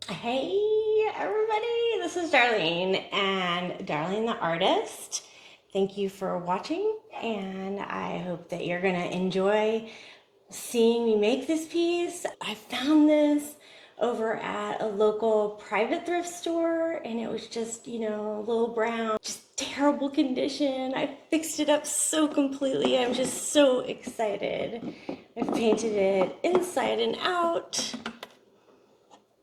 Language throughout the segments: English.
Hey everybody, this is Darlene and Darlene the artist. Thank you for watching, and I hope that you're gonna enjoy seeing me make this piece. I found this over at a local private thrift store, and it was just, a little brown, just terrible condition. I fixed it up so completely. I'm just so excited. I've painted it inside and out,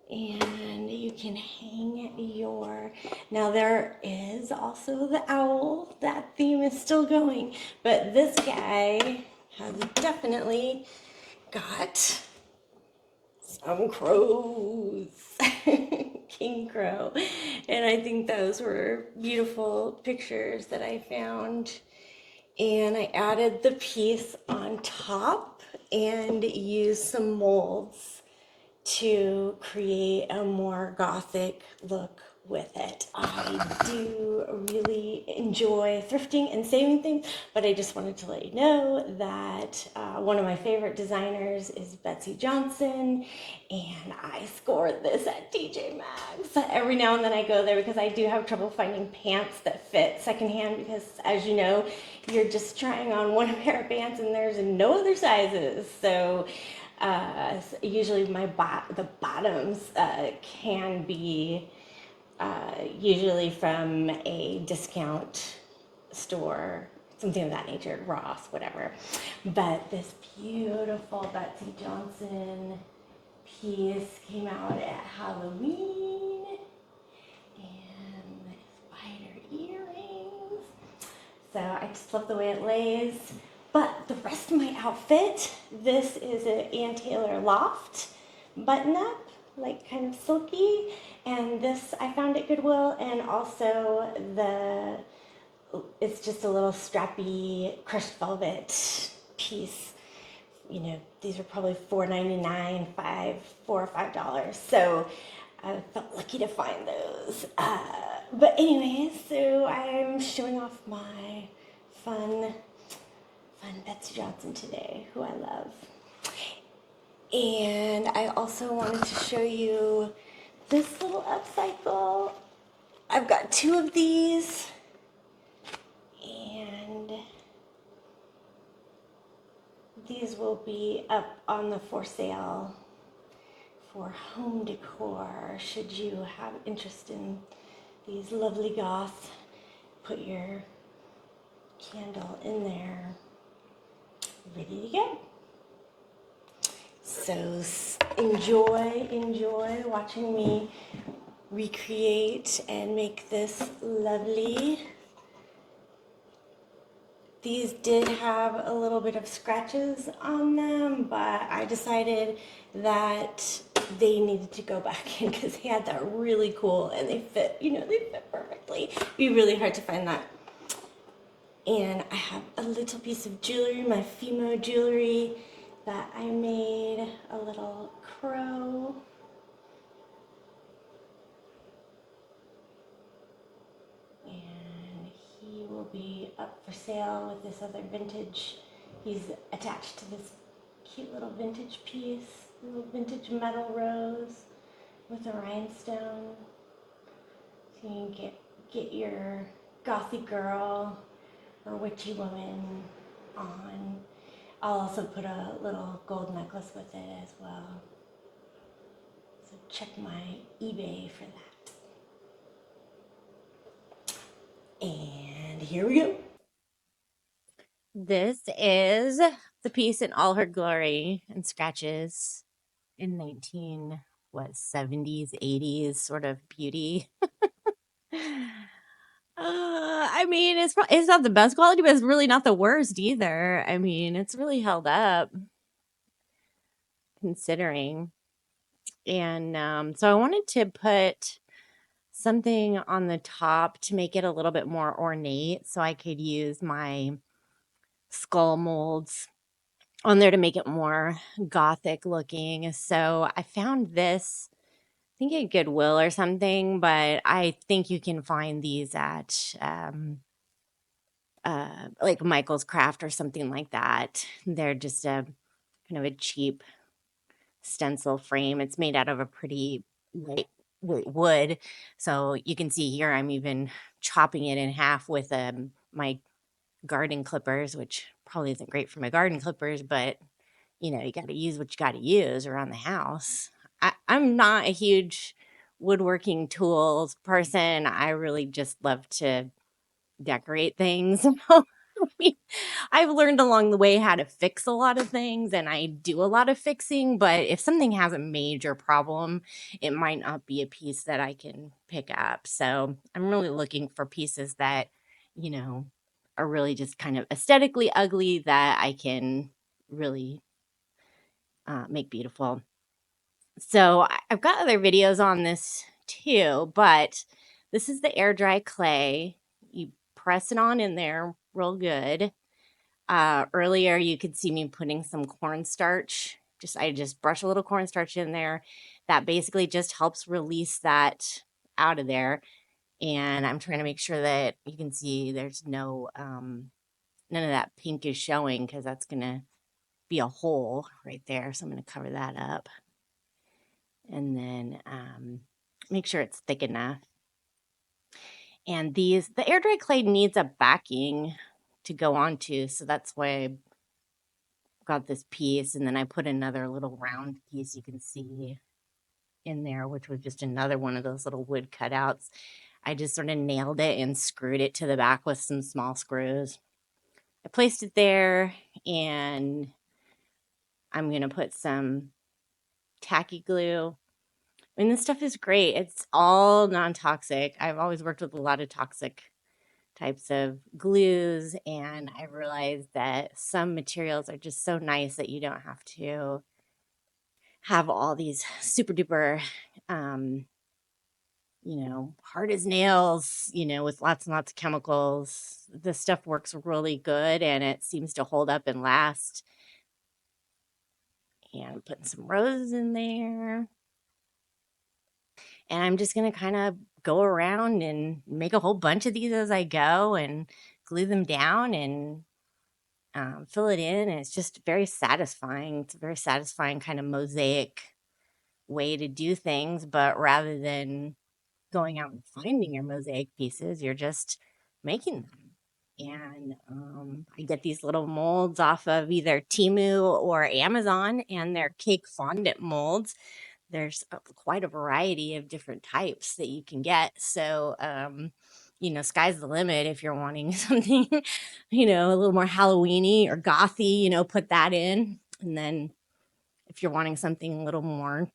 and you can hang your, now there is also the owl. That theme is still going, but this guy has definitely got some crows. King crow. And I think those were beautiful pictures that I found, and I added the piece on top and used some molds to create a more gothic look with it. I do really enjoy thrifting and saving things, but I just wanted to let you know that one of my favorite designers is Betsy Johnson, and I scored this at TJ Maxx. Every now and then I go there because I do have trouble finding pants that fit secondhand, because as you know, you're just trying on one pair of pants and there's no other sizes. So usually the bottoms can be usually from a discount store, something of that nature, Ross, whatever. But this beautiful Betsy Johnson piece came out at Halloween, and spider earrings. So I just love the way it lays. But the rest of my outfit, this is an Ann Taylor Loft button up, like kind of silky. And this I found at Goodwill, and also it's just a little strappy crushed velvet piece. These are probably $4.99, $4 or $5. So I felt lucky to find those. But anyway, so I'm showing off my fun Betsy Johnson today, who I love. And I also wanted to show you this little upcycle. I've got two of these, and these will be up on the for sale for home decor. Should you have interest in these lovely goths, put your candle in there, ready to go. So enjoy watching me recreate and make this lovely. These did have a little bit of scratches on them, but I decided that they needed to go back in because they had that really cool, and they fit perfectly. It'd be really hard to find that. And I have a little piece of jewelry, my Fimo jewelry, that I made a little crow. And he will be up for sale with this other vintage. He's attached to this cute little vintage piece, little vintage metal rose with a rhinestone. So you can get your gothy girl or witchy woman on. I'll also put a little gold necklace with it as well. So check my eBay for that. And here we go. This is the piece in all her glory and scratches in 70s, 80s sort of beauty. I mean, it's not the best quality, but it's really not the worst either. I mean, it's really held up considering. And so I wanted to put something on the top to make it a little bit more ornate, so I could use my skull molds on there to make it more gothic looking. So I found this, I think at Goodwill or something, but I think you can find these at like Michael's Craft or something like that. They're just a kind of a cheap stencil frame. It's made out of a pretty lightweight wood. So you can see here, I'm even chopping it in half with my garden clippers, which probably isn't great for my garden clippers, but you got to use what you got to use around the house. I'm not a huge woodworking tools person. I really just love to decorate things. mean, I've learned along the way how to fix a lot of things and I do a lot of fixing, but if something has a major problem, it might not be a piece that I can pick up. So I'm really looking for pieces that, you know, are really just kind of aesthetically ugly that I can really make beautiful. So I've got other videos on this too, but this is the air dry clay. You press it on in there real good. Earlier, you could see me putting some cornstarch. I just brush a little cornstarch in there. That basically just helps release that out of there. And I'm trying to make sure that you can see there's no, none of that pink is showing because that's going to be a hole right there. So I'm going to cover that up. And then make sure it's thick enough. And the air dry clay needs a backing to go onto. So that's why I got this piece, and then I put another little round piece you can see in there, which was just another one of those little wood cutouts. I just sort of nailed it and screwed it to the back with some small screws. I placed it there, and I'm going to put some tacky glue. I mean, this stuff is great. It's all non-toxic. I've always worked with a lot of toxic types of glues, and I realized that some materials are just so nice that you don't have to have all these super duper, hard as nails, with lots and lots of chemicals. This stuff works really good and it seems to hold up and last. And I'm putting some roses in there. And I'm just going to kind of go around and make a whole bunch of these as I go and glue them down and fill it in. And it's just very satisfying. It's a very satisfying kind of mosaic way to do things, but rather than going out and finding your mosaic pieces, you're just making them. And I get these little molds off of either Temu or Amazon, and they're cake fondant molds. There's quite a variety of different types that you can get. So, sky's the limit if you're wanting something, a little more Halloweeny or gothy, put that in. And then if you're wanting something a little more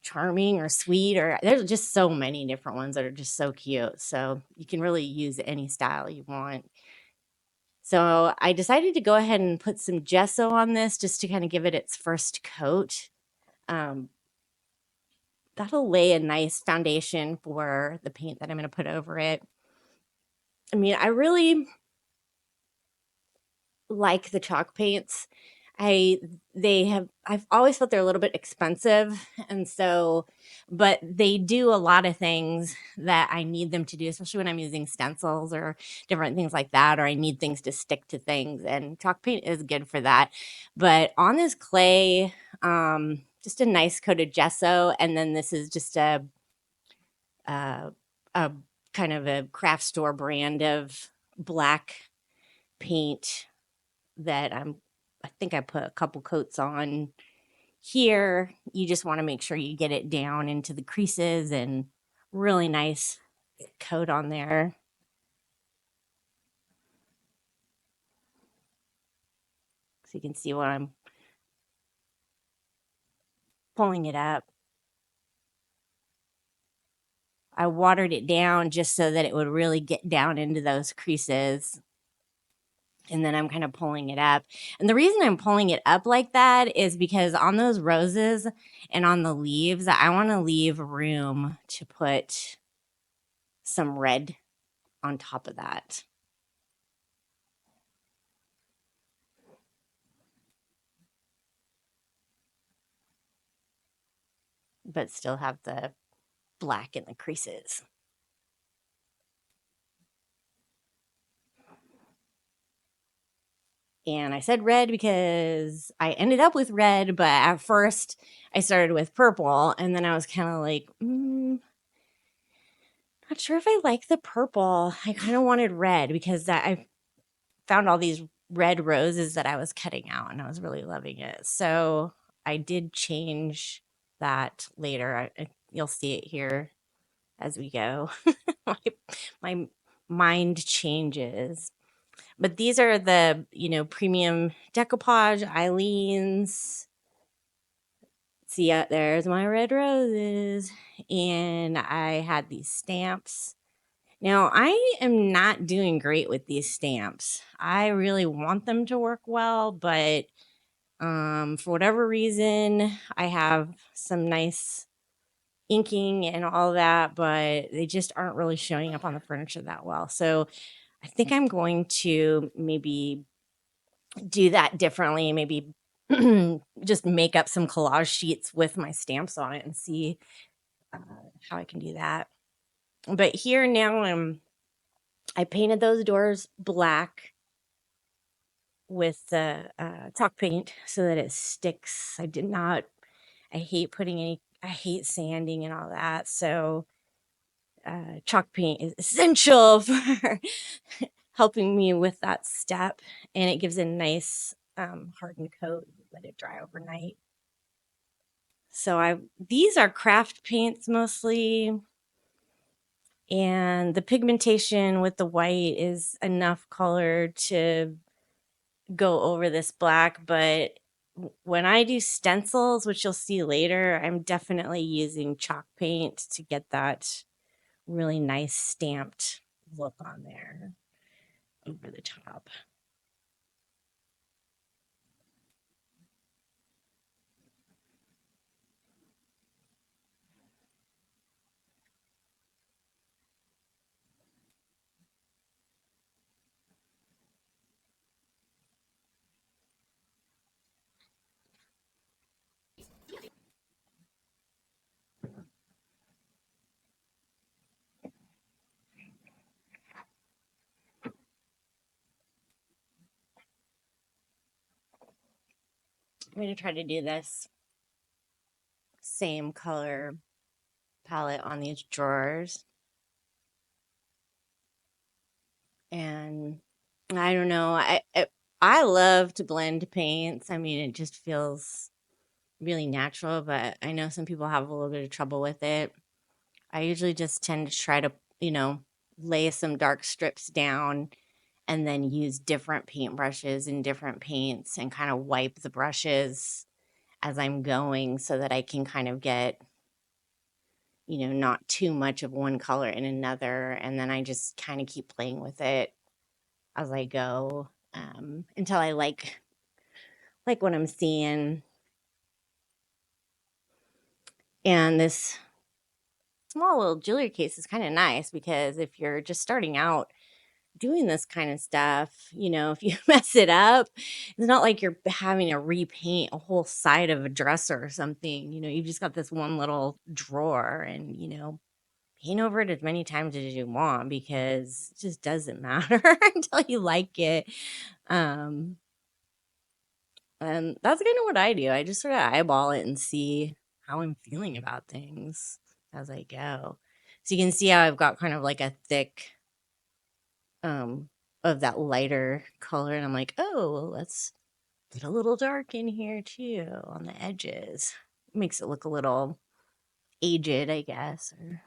charming or sweet, or there's just so many different ones that are just so cute. So you can really use any style you want. So I decided to go ahead and put some gesso on this just to kind of give it its first coat. That'll lay a nice foundation for the paint that I'm going to put over it. I mean, I really like the chalk paints. I've always felt they're a little bit expensive, and so, but they do a lot of things that I need them to do, especially when I'm using stencils or different things like that, or I need things to stick to things, and chalk paint is good for that. But on this clay, just a nice coat of gesso, and then this is just a kind of a craft store brand of black paint that I think I put a couple coats on here. You just want to make sure you get it down into the creases and really nice coat on there. So you can see where I'm pulling it up. I watered it down just so that it would really get down into those creases. And then I'm kind of pulling it up. And the reason I'm pulling it up like that is because on those roses and on the leaves, I want to leave room to put some red on top of that. But still have the black in the creases. And I said red because I ended up with red, but at first I started with purple, and then I was kind of like, not sure if I like the purple. I kind of wanted red because I found all these red roses that I was cutting out, and I was really loving it. So I did change that later. You'll see it here as we go. my, my mind changes. But these are the, premium decoupage, Eileen's. See, there's my red roses. And I had these stamps. Now, I am not doing great with these stamps. I really want them to work well, but for whatever reason, I have some nice inking and all that, but they just aren't really showing up on the furniture that well. So I think I'm going to maybe do that differently. Maybe just make up some collage sheets with my stamps on it and see how I can do that. But here now I painted those doors black with the chalk paint so that it sticks. I hate sanding and all that. So chalk paint is essential for helping me with that step, and it gives a nice hardened coat. Let it dry overnight. So these are craft paints mostly, and the pigmentation with the white is enough color to go over this black. But when I do stencils, which you'll see later, I'm definitely using chalk paint to get that really nice stamped look on there over the top. I'm going to try to do this same color palette on these drawers. And I don't know, I love to blend paints. I mean, it just feels really natural, but I know some people have a little bit of trouble with it. I usually just tend to try to, lay some dark strips down and then use different paintbrushes and different paints and kind of wipe the brushes as I'm going so that I can kind of get, not too much of one color in another. And then I just kind of keep playing with it as I go until I like what I'm seeing. And this small little jewelry case is kind of nice because if you're just starting out doing this kind of stuff, if you mess it up, it's not like you're having to repaint a whole side of a dresser or something. You've just got this one little drawer and, paint over it as many times as you want because it just doesn't matter until you like it. Um, and that's kind of what I do. I just sort of eyeball it and see how I'm feeling about things as I go. So you can see how I've got kind of like a thick of that lighter color, and I'm like, oh, well, let's get a little dark in here too on the edges. Makes it look a little aged, I guess, or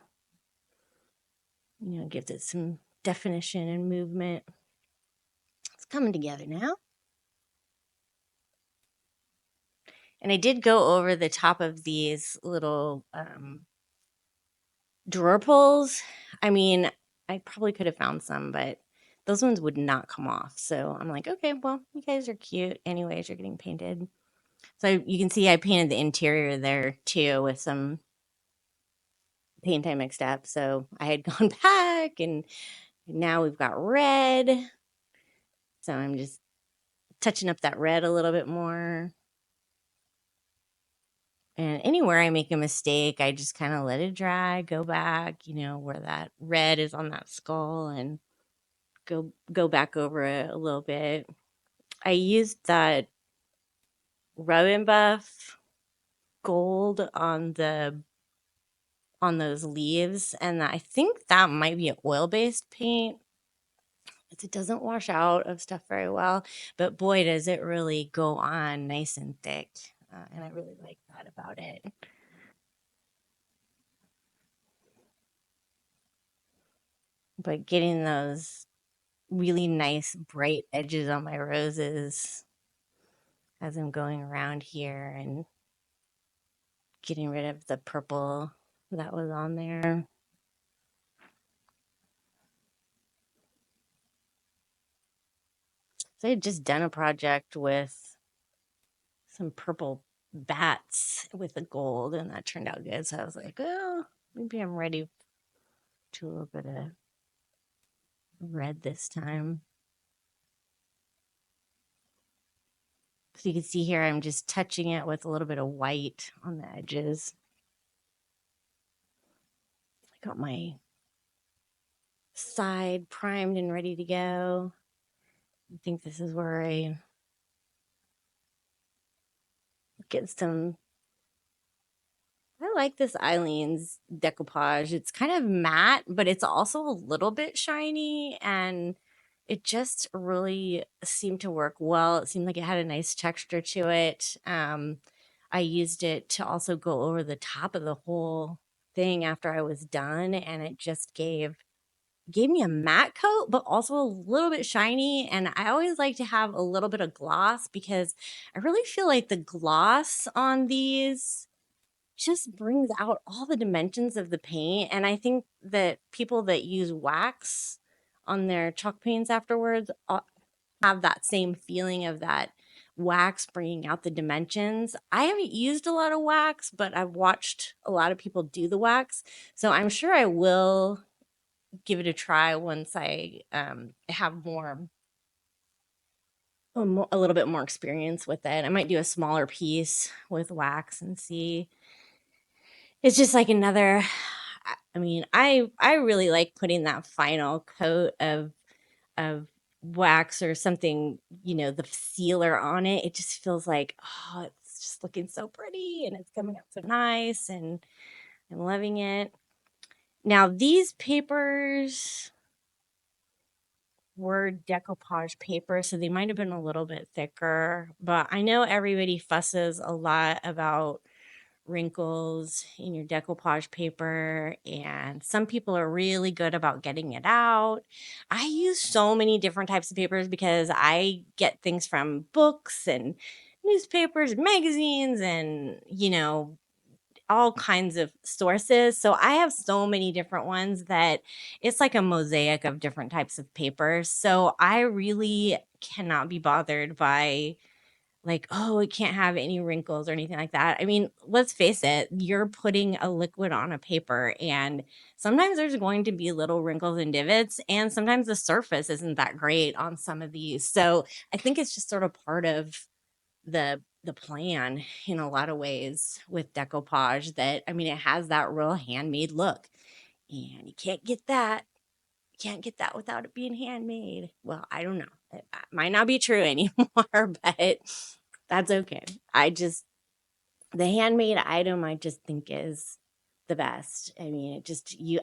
gives it some definition and movement. It's coming together now. And I did go over the top of these little drawer pulls. I mean, I probably could have found some, but those ones would not come off. So I'm like, okay, well, you guys are cute. Anyways, you're getting painted. So you can see I painted the interior there too with some paint I mixed up. So I had gone back and now we've got red. So I'm just touching up that red a little bit more. And anywhere I make a mistake, I just kind of let it dry, go back, where that red is on that skull and go back over it a little bit. I used that rub and buff gold on those leaves, and I think that might be an oil-based paint. It doesn't wash out of stuff very well, but boy, does it really go on nice and thick. And I really like that about it. But getting those really nice bright edges on my roses as I'm going around here and getting rid of the purple that was on there. So I had just done a project with some purple bats with the gold, and that turned out good. So I was like, oh, maybe I'm ready to a little bit of red this time. So you can see here, I'm just touching it with a little bit of white on the edges. I got my side primed and ready to go. I think this is where I get some. I like this Eileen's decoupage. It's kind of matte, but it's also a little bit shiny, and it just really seemed to work well. It seemed like it had a nice texture to it. I used it to also go over the top of the whole thing after I was done, and it just gave me a matte coat, but also a little bit shiny. And I always like to have a little bit of gloss because I really feel like the gloss on these just brings out all the dimensions of the paint. And I think that people that use wax on their chalk paints afterwards have that same feeling of that wax bringing out the dimensions. I haven't used a lot of wax, but I've watched a lot of people do the wax. So I'm sure I will give it a try once I have a little bit more experience with it. I might do a smaller piece with wax and see. It's just like another. I mean, I really like putting that final coat of wax or something, the sealer on it. It just feels like, oh, it's just looking so pretty and it's coming out so nice, and I'm loving it. Now these papers were decoupage paper, so they might have been a little bit thicker, but I know everybody fusses a lot about wrinkles in your decoupage paper, and some people are really good about getting it out. I use so many different types of papers because I get things from books and newspapers, magazines, and all kinds of sources. So I have so many different ones that it's like a mosaic of different types of papers. So I really cannot be bothered by like, oh, it can't have any wrinkles or anything like that. I mean, let's face it, you're putting a liquid on a paper, and sometimes there's going to be little wrinkles and divots, and sometimes the surface isn't that great on some of these. So I think it's just sort of part of the plan in a lot of ways with decoupage, that I mean, it has that real handmade look, and you can't get that. Without it being handmade. Well, I don't know. It might not be true anymore, but that's okay. The handmade item I just think is the best. I mean,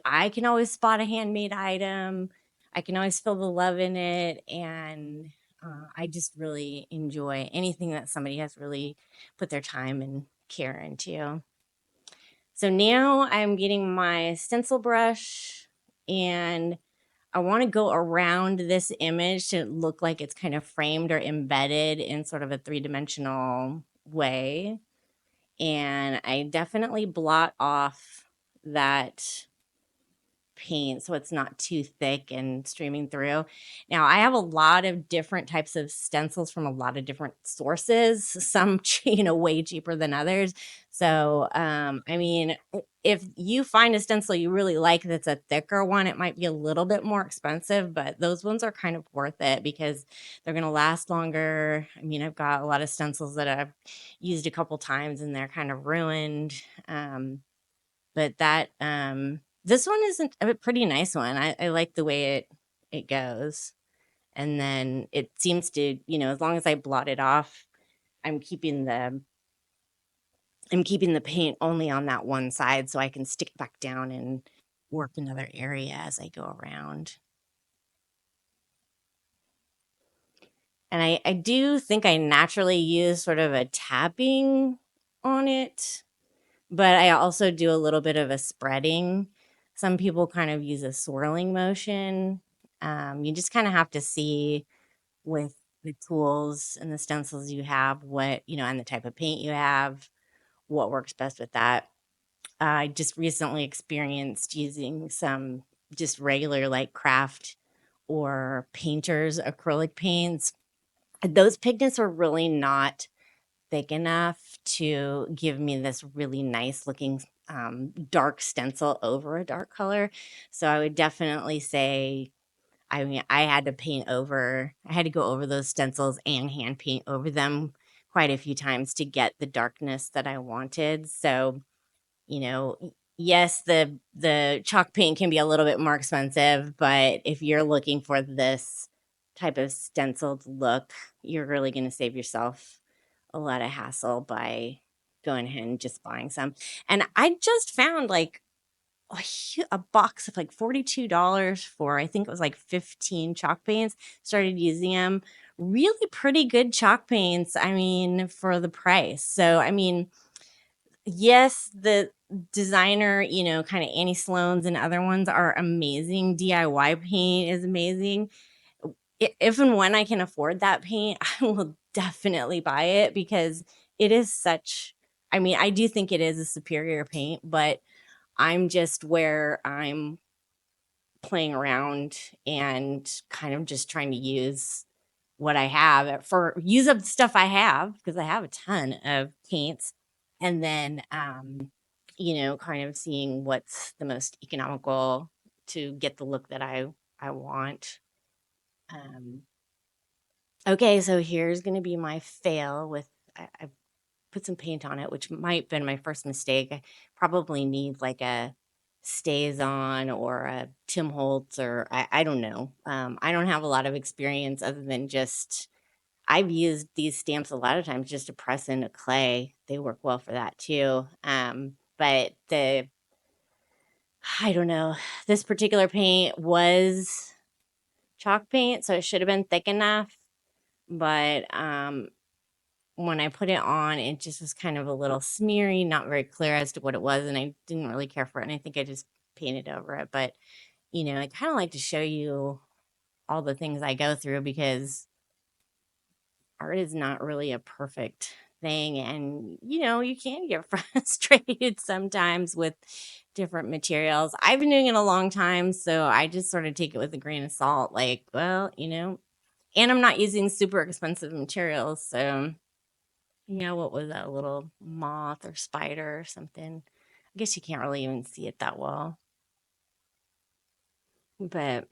I can always spot a handmade item. I can always feel the love in it, and I just really enjoy anything that somebody has really put their time and care into. So now I'm getting my stencil brush, and I want to go around this image to look like it's kind of framed or embedded in sort of a three-dimensional way. And I definitely blot off that paint so it's not too thick and streaming through. Now, I have a lot of different types of stencils from a lot of different sources, some way cheaper than others. So I mean, if you find a stencil you really like that's a thicker one, it might be a little bit more expensive, but those ones are kind of worth it because they're going to last longer. I mean, I've got a lot of stencils that I've used a couple times and they're kind of ruined. But this one isn't a pretty nice one. I like the way it goes. And then it seems to, as long as I blot it off, I'm keeping the paint only on that one side so I can stick it back down and work another area as I go around. And I do think I naturally use sort of a tapping on it, but I also do a little bit of a spreading. Some people kind of use a swirling motion. You just kind of have to see with the tools and the stencils you have, and the type of paint you have, what works best with that. I just recently experienced using some just regular like craft or painters acrylic paints. Those pigments were really not thick enough to give me this really nice looking dark stencil over a dark color. So I would definitely say, I mean, I had to go over those stencils and hand paint over them quite a few times to get the darkness that I wanted. So, yes, the chalk paint can be a little bit more expensive, but if you're looking for this type of stenciled look, you're really going to save yourself a lot of hassle by going ahead and just buying some. And I just found like a box of like $42 for, I think it was like 15 chalk paints. Started using them. Really pretty good chalk paints, I mean, for the price. So, I mean, yes, the designer, kind of Annie Sloan's and other ones are amazing. DIY paint is amazing. If and when I can afford that paint, I will definitely buy it because it is I mean, I do think it is a superior paint, but I'm just where I'm playing around and kind of just trying to use what I have use up the stuff I have because I have a ton of paints, and then kind of seeing what's the most economical to get the look that I want. Um, okay, so here's gonna be my fail with I put some paint on it, which might have been my first mistake. I probably need like a Stays On or a Tim Holtz, or I don't know. I don't have a lot of experience other than just I've used these stamps a lot of times just to press into clay. They work well for that too. But I don't know, this particular paint was chalk paint, so it should have been thick enough. But when I put it on, it just was kind of a little smeary, not very clear as to what it was, and I didn't really care for it. And I think I just painted over it. But I kind of like to show you all the things I go through because art is not really a perfect thing, and you can get frustrated sometimes with different materials. I've been doing it a long time, so I just sort of take it with a grain of salt, like, well, and I'm not using super expensive materials, so what was that, a little moth or spider or something? I guess you can't really even see it that well, but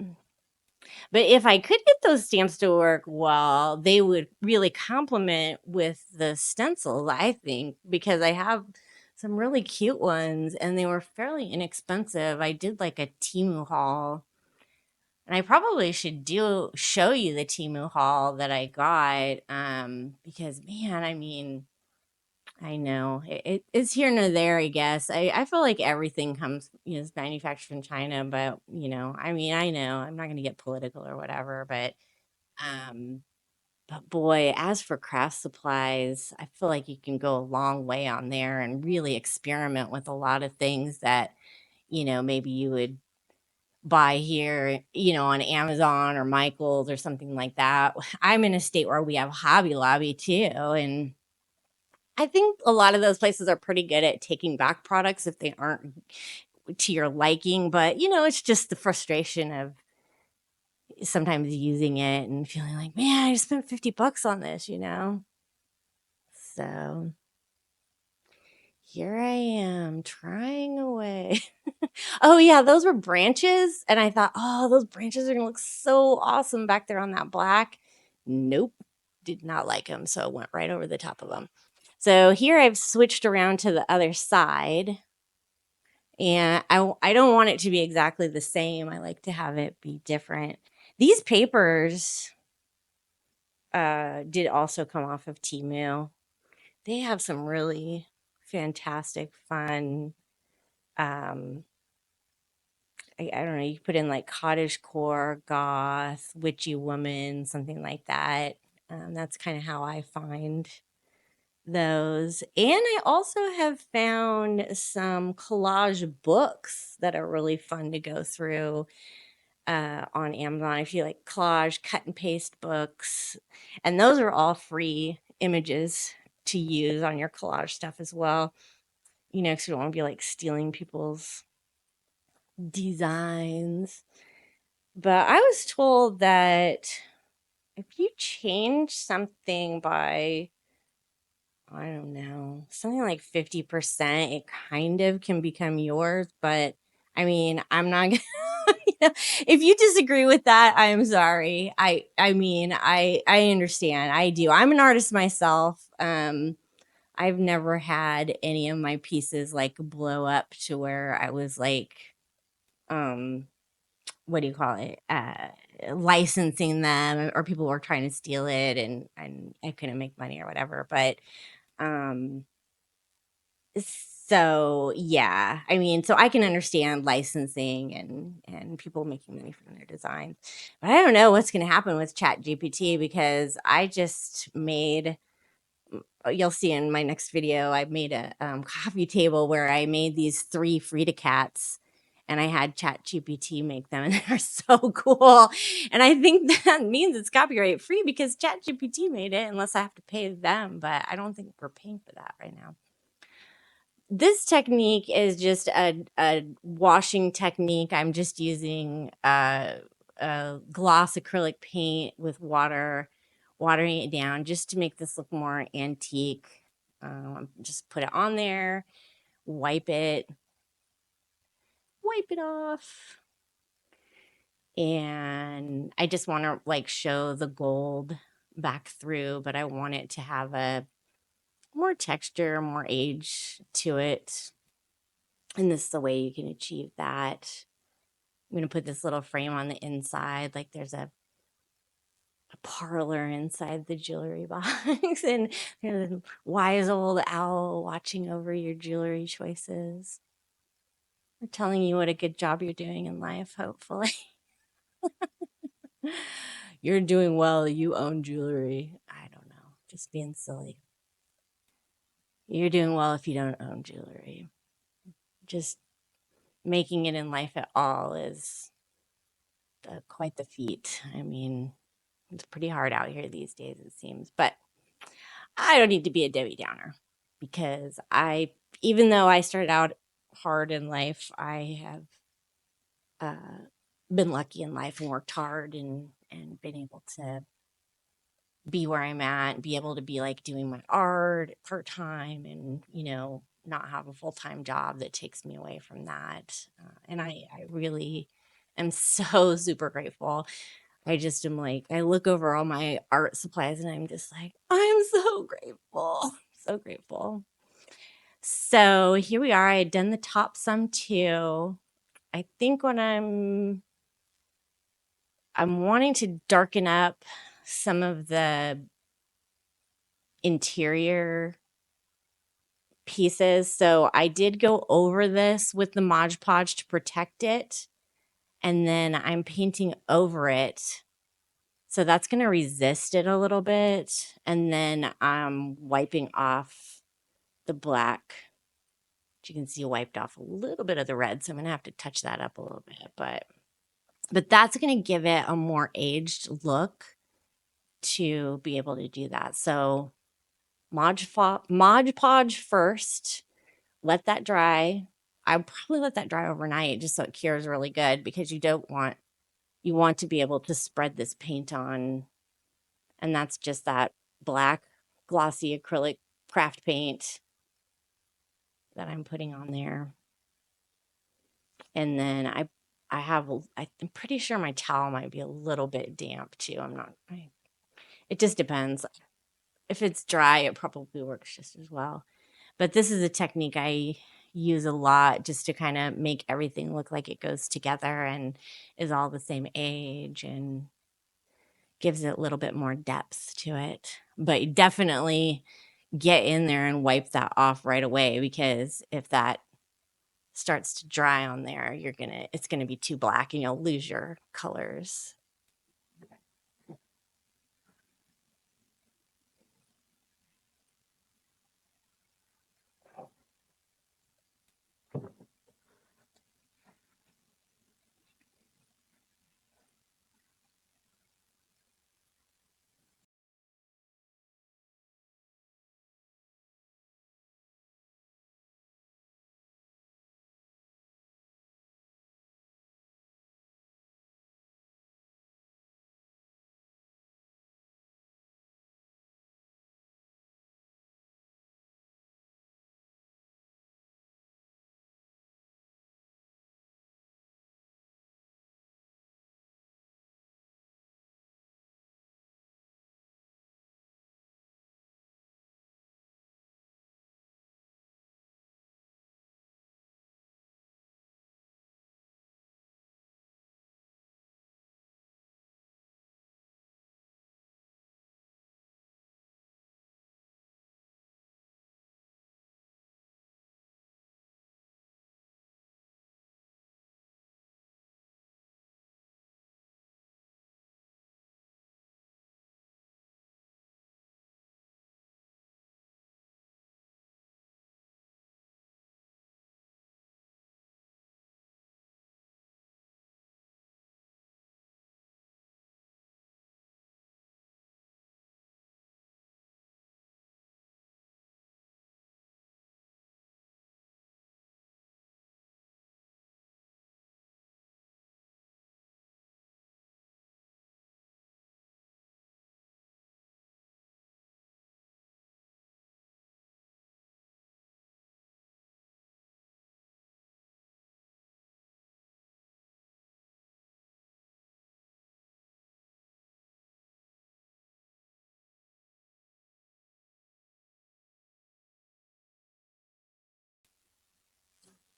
if I could get those stamps to work well, they would really complement with the stencils, I think, because I have some really cute ones and they were fairly inexpensive. I did like a Temu haul, and I probably should show you the Temu haul that I got, because man, I mean, I know it's here nor there, I guess. I feel like everything comes, is manufactured in China, but I mean, I know I'm not going to get political or whatever, um, but boy, as for craft supplies, I feel like you can go a long way on there and really experiment with a lot of things that, maybe you would buy here, on Amazon or Michael's or something like that. I'm in a state where we have Hobby Lobby too, and I think a lot of those places are pretty good at taking back products if they aren't to your liking, but it's just the frustration of sometimes using it and feeling like, man, I just spent $50 on this. So here I am trying away. Oh yeah, those were branches, and I thought, oh, those branches are gonna look so awesome back there on that black. Nope, did not like them, so it went right over the top of them. So here I've switched around to the other side, and I don't want it to be exactly the same. I like to have it be different. These papers, did also come off of Temu. They have some really fantastic, fun, um, I don't know, you put in like cottagecore, goth, witchy woman, something like that. That's kind of how I find those. And I also have found some collage books that are really fun to go through on Amazon. If you like collage, cut and paste books, and those are all free images to use on your collage stuff as well. You know, because you don't want to be like stealing people's designs. But I was told that if you change something by, I don't know, something like 50%, it kind of can become yours. But I mean, I'm not gonna, you know, if you disagree with that, I'm sorry. I mean, I understand. I do. I'm an artist myself. I've never had any of my pieces like blow up to where I was like, um, what do you call it? Licensing them, or people were trying to steal it, and I couldn't make money or whatever. But um, so yeah, I mean, so I can understand licensing and people making money from their designs, but I don't know what's going to happen with Chat GPT, because I just made, you'll see in my next video, I made a coffee table where I made these 3 Frida cats, and I had Chat GPT make them, and they're so cool. And I think that means it's copyright free because Chat GPT made it, unless I have to pay them. But I don't think we're paying for that right now. This technique is just a washing technique. I'm just using a gloss acrylic paint with water, watering it down just to make this look more antique. Just put it on there, wipe it off. And I just want to like show the gold back through, but I want it to have a more texture, more age to it. And this is the way you can achieve that. I'm going to put this little frame on the inside, like there's a parlor inside the jewelry box, and there's a wise old owl watching over your jewelry choices. We're telling you what a good job you're doing in life, hopefully. You're doing well. You own jewelry. I don't know. Just being silly. You're doing well if you don't own jewelry. Just making it in life at all is quite the feat. I mean, it's pretty hard out here these days, it seems. But I don't need to be a Debbie Downer, because even though I started out hard in life, I have been lucky in life and worked hard and been able to be where I'm at and be able to be like doing my art part time, and, you know, not have a full time job that takes me away from that. And I really am so super grateful. I just am like, I look over all my art supplies and I'm just like, I'm so grateful. So grateful. So here we are. I had done the top some too. I think when I'm wanting to darken up some of the interior pieces. So I did go over this with the Mod Podge to protect it. And then I'm painting over it. So that's going to resist it a little bit. And then I'm wiping off the black. You can see wiped off a little bit of the red. So I'm going to have to touch that up a little bit. But that's going to give it a more aged look to be able to do that. So Mod Podge first. Let that dry. I would probably let that dry overnight just so it cures really good, because you want to be able to spread this paint on, and that's just that black glossy acrylic craft paint that I'm putting on there. And then I'm pretty sure my towel might be a little bit damp too. It just depends. If it's dry, it probably works just as well. But this is a technique I use a lot just to kind of make everything look like it goes together and is all the same age. And gives it a little bit more depth to it. But definitely get in there and wipe that off right away, because if that starts to dry on there, it's gonna be too black and you'll lose your colors.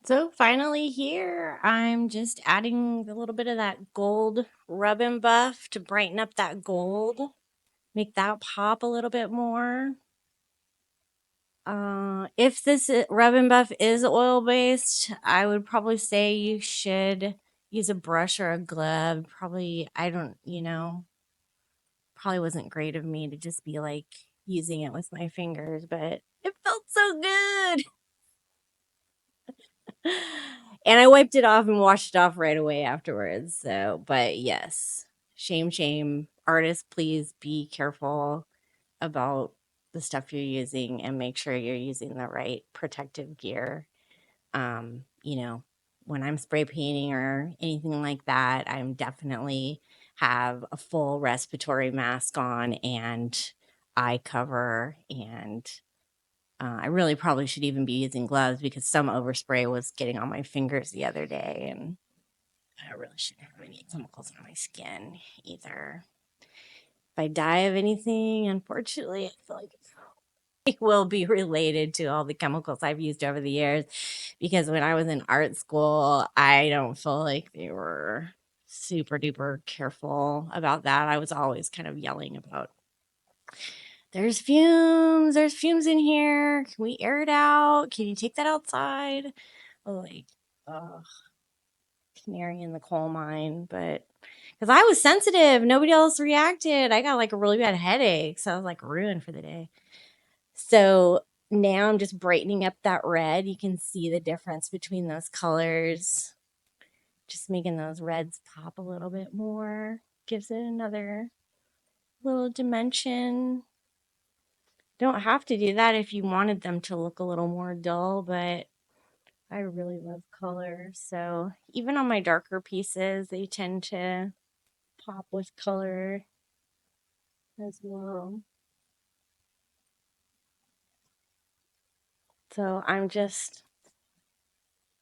So finally here, I'm just adding a little bit of that gold rub and buff to brighten up that gold, make that pop a little bit more. If this rub and buff is oil based, I would probably say you should use a brush or a glove. Probably, I don't, probably wasn't great of me to just be like using it with my fingers, but it felt so good. And I wiped it off and washed it off right away afterwards. So, but yes, shame, shame. Artists, please be careful about the stuff you're using and make sure you're using the right protective gear. You know, when I'm spray painting or anything like that, I'm definitely have a full respiratory mask on and eye cover, and I really probably should even be using gloves because some overspray was getting on my fingers the other day, and I really shouldn't have any chemicals on my skin either. If I die of anything, unfortunately, I feel like it will be related to all the chemicals I've used over the years, because when I was in art school, I don't feel like they were super duper careful about that. I was always kind of yelling about, there's fumes in here. Can we air it out? Can you take that outside? Like, oh, canary in the coal mine. But because I was sensitive, nobody else reacted. I got like a really bad headache. So I was like ruined for the day. So now I'm just brightening up that red. You can see the difference between those colors. Just making those reds pop a little bit more. Gives it another little dimension. Don't have to do that if you wanted them to look a little more dull, but I really love color. So even on my darker pieces, they tend to pop with color as well. So I'm just,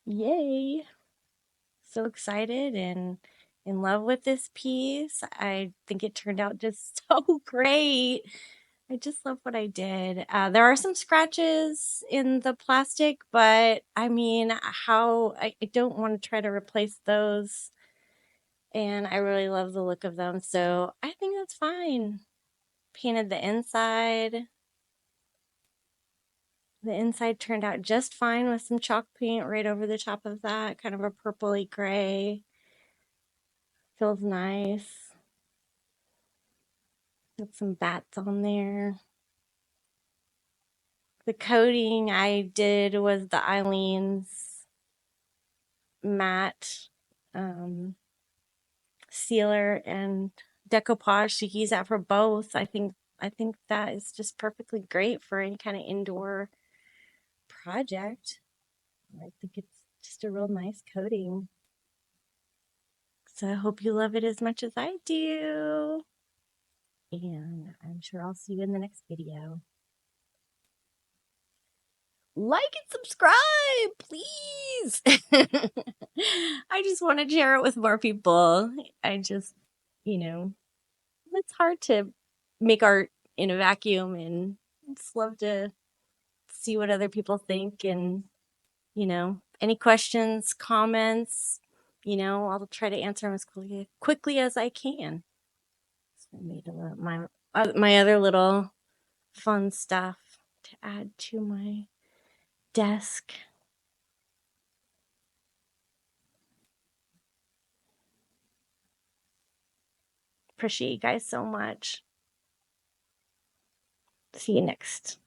yay, so excited and in love with this piece. I think it turned out just so great. I just love what I did. There are some scratches in the plastic, but I mean, I don't want to try to replace those and I really love the look of them, so I think that's fine. Painted the inside. The inside turned out just fine with some chalk paint right over the top of that, kind of a purpley gray. Feels nice. Got some bats on there. The coating I did was the Eileen's matte sealer and decoupage to use that for both. I think that is just perfectly great for any kind of indoor project. I think it's just a real nice coating. So I hope you love it as much as I do. And I'm sure I'll see you in the next video. Like and subscribe, please. I just want to share it with more people. I just, it's hard to make art in a vacuum, and I just love to see what other people think. And, any questions, comments, I'll try to answer them as quickly as I can. So I made my other little fun stuff to add to my desk. Appreciate you guys so much. See you next